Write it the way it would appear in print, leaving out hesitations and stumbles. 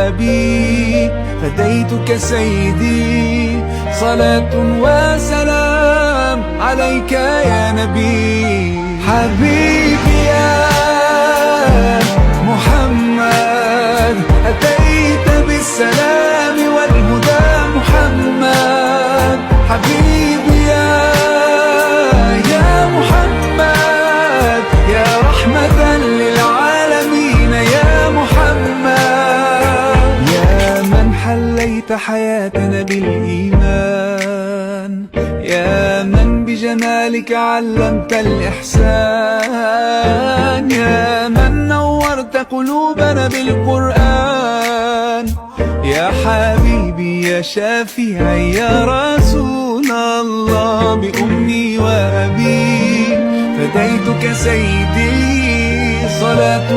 وأبي فديتك سيدي، صلاة وسلام عليك يا نبي. حبيبي يا محمد أتيت بالسلام والهدى محمد. حبيبي يا محمد يا رحمة للعالمين يا محمد. يا من حليت حياتنا بالإيمان، يا من بجمالك علمت الإحسان، يا من نورت قلوبنا بالقرآن. يا حبيبي يا شافعي يا رسول الله، بأمي وأبي فديتك سيدي، صلاة